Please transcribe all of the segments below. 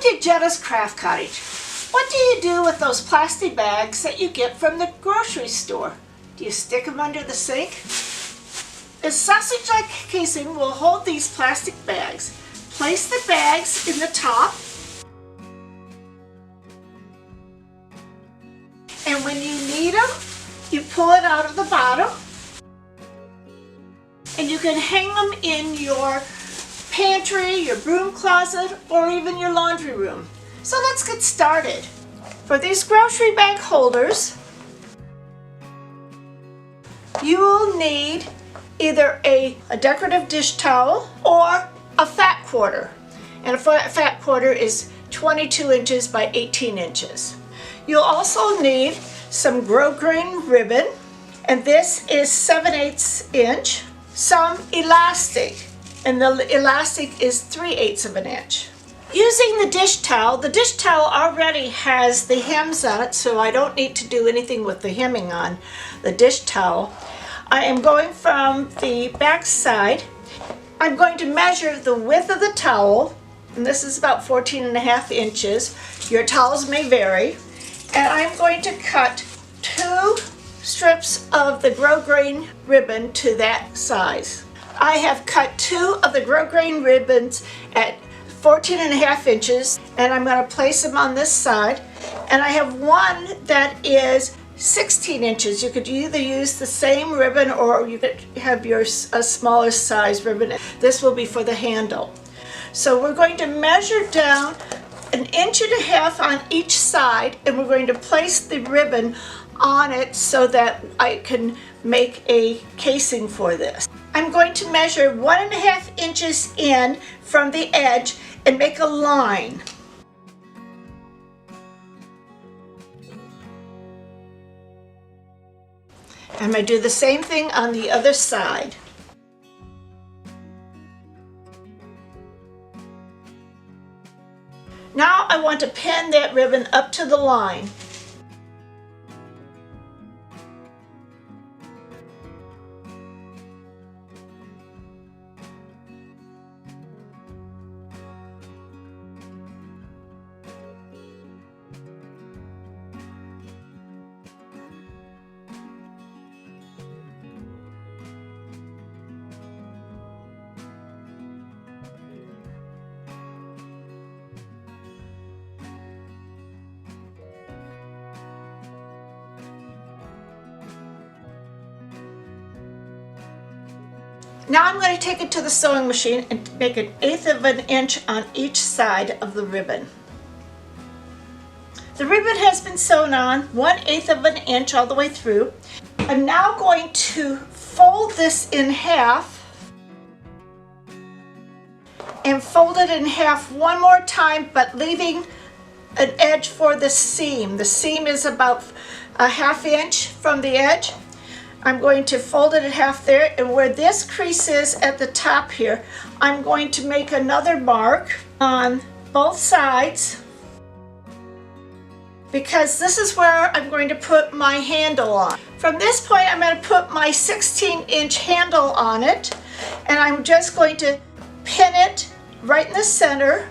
to Jetta's Craft Cottage. What do you do with those plastic bags that you get from the grocery store? Do you stick them under the sink? The sausage-like casing will hold these plastic bags. Place the bags in the top, and when you need them, you pull it out of the bottom, and you can hang them in your pantry, your broom closet, or even your laundry room. So let's get started. For these grocery bag holders, you will need either a decorative dish towel or a fat quarter. And a fat quarter is 22 inches by 18 inches. You'll also need some grosgrain ribbon, and this is 7/8 inch, some elastic, and the elastic is 3/8 of an inch. Using the dish towel already has the hems on it, so I don't need to do anything with the hemming on the dish towel. I am going from the back side. I'm going to measure the width of the towel, and this is about 14.5 inches. Your towels may vary. And I'm going to cut 2 strips of the grosgrain ribbon to that size. I have cut 2 of the grosgrain ribbons at 14.5 inches, and I'm going to place them on this side. And I have one that is 16 inches. You could either use the same ribbon or you could have a smaller size ribbon. This will be for the handle. So we're going to measure down 1.5 inches on each side, and we're going to place the ribbon on it so that I can make a casing for this. I'm going to measure 1.5 inches in from the edge and make a line. I'm going to do the same thing on the other side. Now I want to pin that ribbon up to the line. Now I'm going to take it to the sewing machine and make 1/8 of an inch on each side of the ribbon. The ribbon has been sewn on 1/8 of an inch all the way through. I'm now going to fold this in half and fold it in half one more time, but leaving an edge for the seam. The seam is about 1/2 inch from the edge. I'm going to fold it in half there, and where this crease is at the top here, I'm going to make another mark on both sides, because this is where I'm going to put my handle on. From this point, I'm going to put my 16-inch handle on it, and I'm just going to pin it right in the center,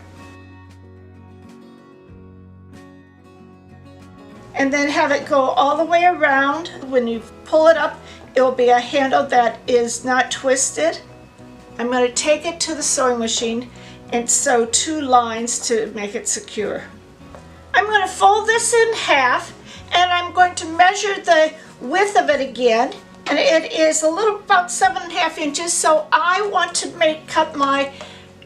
and then have it go all the way around. When you pull it up, it will be a handle that is not twisted. I'm going to take it to the sewing machine and sew 2 lines to make it secure. I'm going to fold this in half, and I'm going to measure the width of it again, and it is about 7.5 inches. So I want to cut my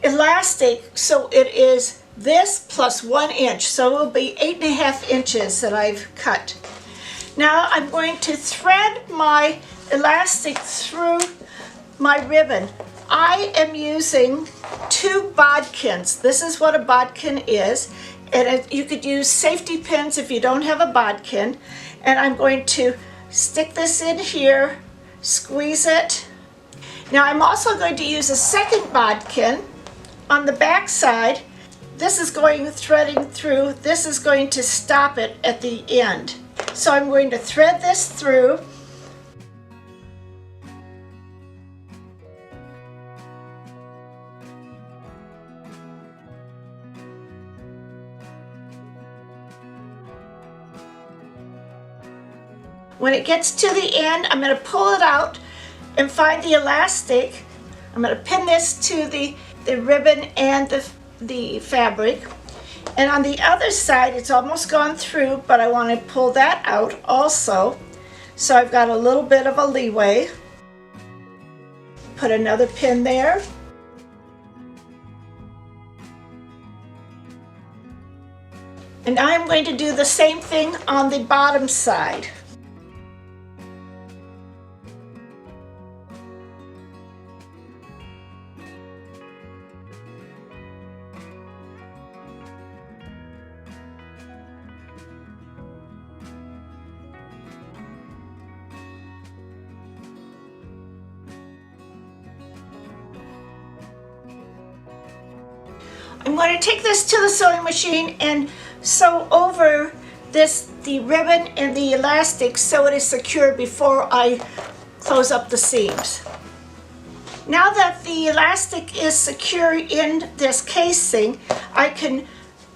elastic so it is this plus 1 inch, so it will be 8.5 inches that I've cut. Now I'm going to thread my elastic through my ribbon. I am using 2 bodkins. This is what a bodkin is, and you could use safety pins if you don't have a bodkin. And I'm going to stick this in here, squeeze it. Now I'm also going to use a second bodkin on the back side. This is going threading through. This is going to stop it at the end. So I'm going to thread this through. When it gets to the end, I'm going to pull it out and find the elastic. I'm going to pin this to the ribbon and the fabric. And on the other side, it's almost gone through, but I want to pull that out also. So I've got a little bit of a leeway. Put another pin there. And I'm going to do the same thing on the bottom side. I'm going to take this to the sewing machine and sew over the ribbon and the elastic so it is secure before I close up the seams. Now that the elastic is secure in this casing, I can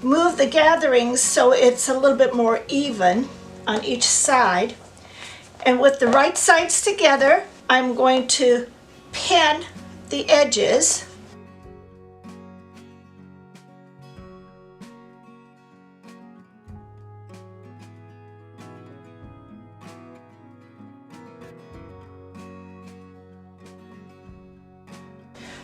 move the gatherings so it's a little bit more even on each side. And with the right sides together, I'm going to pin the edges.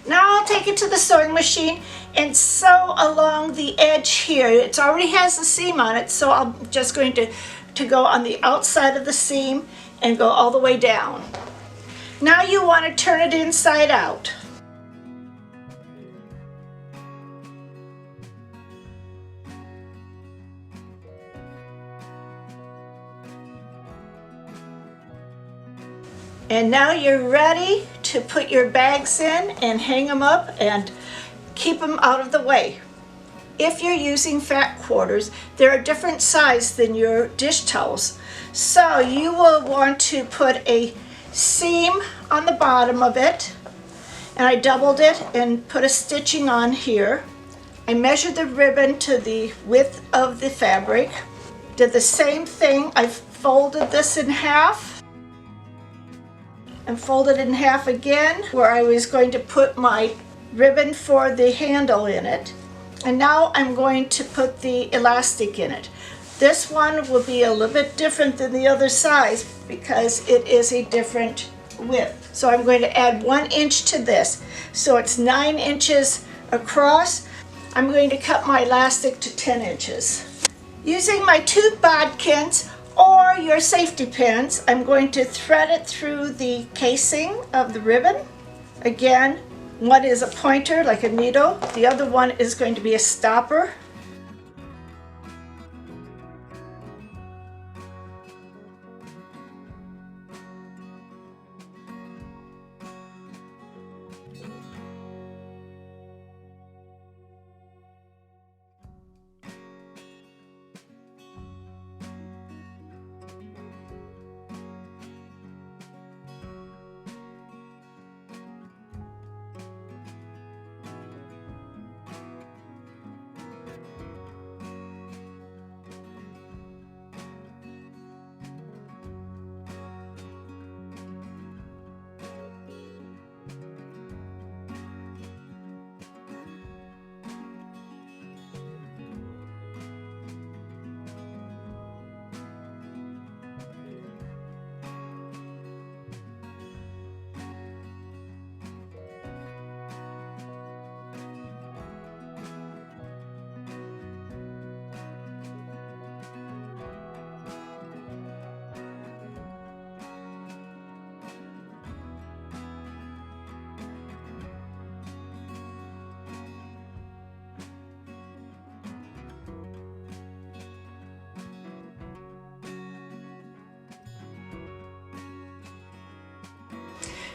Now I'll take it to the sewing machine and sew along the edge here. It already has a seam on it, so I'm just going to go on the outside of the seam and go all the way down. Now you want to turn it inside out. And now you're ready to put your bags in and hang them up and keep them out of the way. If you're using fat quarters, they're a different size than your dish towels. So you will want to put a seam on the bottom of it. And I doubled it and put a stitching on here. I measured the ribbon to the width of the fabric. Did the same thing. I folded this in half. And fold it in half again where I was going to put my ribbon for the handle in it. And now I'm going to put the elastic in it. This one will be a little bit different than the other size because it is a different width. So I'm going to add 1 inch to this. So it's 9 inches across. I'm going to cut my elastic to 10 inches. Using my 2 bodkins or your safety pins, I'm going to thread it through the casing of the ribbon. Again, one is a pointer like a needle, the other one is going to be a stopper.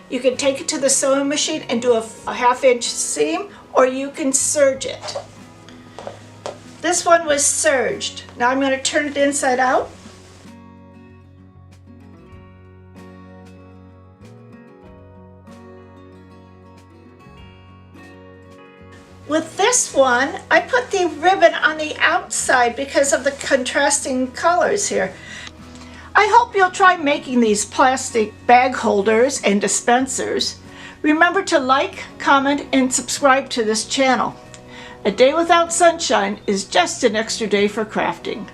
You can take it to the sewing machine and do a 1/2 inch seam, or you can serge it. This one was serged. Now I'm going to turn it inside out. With this one, I put the ribbon on the outside because of the contrasting colors here. I hope you'll try making these plastic bag holders and dispensers. Remember to like, comment, and subscribe to this channel. A day without sunshine is just an extra day for crafting.